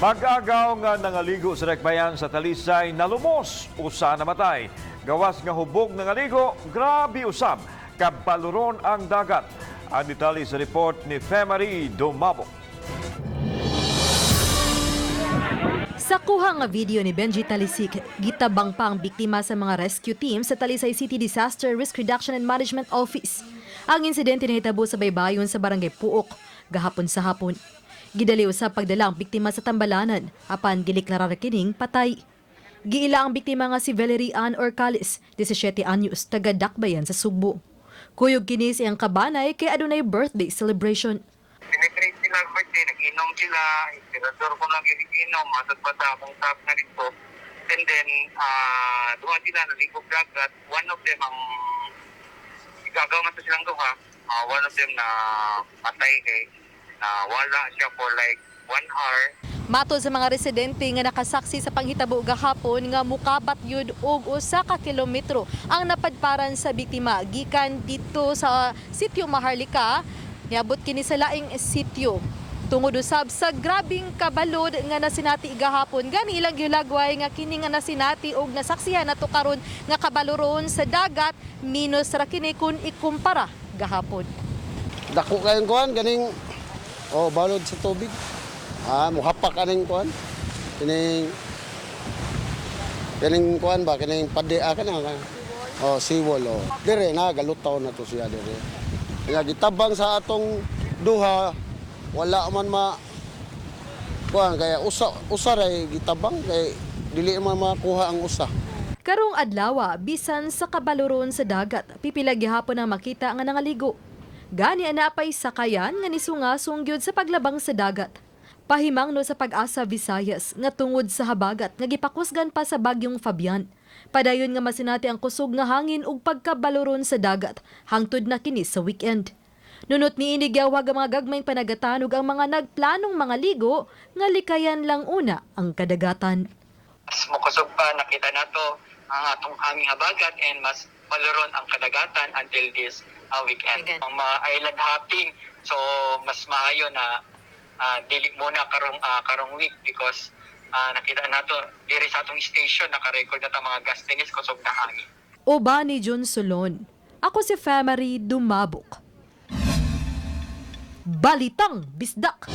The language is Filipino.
Mag-agaw nga nangaligo sa rekbayan sa Talisay nalumos, usa namatay. Gawas nga hubog nangaligo, grabe usab, kabaluron ang dagat. Ang detalye sa report ni Femari Dumabok. Sa kuha nga video ni Benji Talisik, gitabang pa ang biktima sa mga rescue team sa Talisay City Disaster Risk Reduction and Management Office. Ang insidente nahitabo sa baybayon sa Barangay Puok, gahapon sa hapon. Gidaliw sa pagdala ang biktima sa Tambalanan, apan giliklara kining patay. Giila ang biktima nga si Valerie Ann Orcalis, 17 anyos, taga Dakbayan sa Sugbo. Kuyog kini siyang kabanay kay adunay birthday celebration. Celebrate sila ang birthday, nag-inom sila, inspirador ko lang inom, matag pa sa akong tap na rito. And then, duha sila, naligog dagat. One of them, ang igagaw man to silang duha, one of them na patay kay na wala siya for like 1 hour. Mato sa mga residente nga nakasaksi sa panghitabo gahapon nga mukabat yun og usa ka kilometro ang napadparan sa biktima gikan dito sa sitio Maharlika. Niabot kini sa laing sitio. Tungod usab sa grabing kabalod nga nasinati gahapon, gani ilang gilagway nga kini nga nasinati og nasaksihan nato karon nga kabaloron sa dagat minus ra kini kun ikumpara gahapon. Dako kayong kuan ganing balod sa tubig. Muhapak kaning kuan. Kining kuan ba kining padia kana. Seawall Dire na galutaw na to siya dire. Kaya gitabang sa atong duha wala man kuan kaya usa ray gitabang kay dili man makuha ang usa. Karong adlaw bisan sa kabaloron sa dagat, pipila gihapon ang makita nga nangaligo. Gani anapay sakayan nga nisungasong gyud sa paglabang sa dagat. Pahimang no sa Pag-asa Visayas nga tungod sa habagat nga gipakusgan pa sa bagyong Fabian. Padayon nga masinati ang kusog nga hangin ug pagkabaloron sa dagat hangtod na kini sa weekend. Nunot niini gyawag ang mga gagmayng panagatan ug ang mga nagplanong mga ligo nga likayan lang una ang kadagatan. Mas mukusog pa, nakita nato ang atong aming habagat and mas baloron ang kadagatan until this weekend. Ang mga island hopping, so mas maayo na dili muna karong week because nakita nato diri sa atong station naka-record na ta mga gastinis kusog na hangin. Oba ni John Solon. Ako si Femari Dumabok. Balitang Bisdak.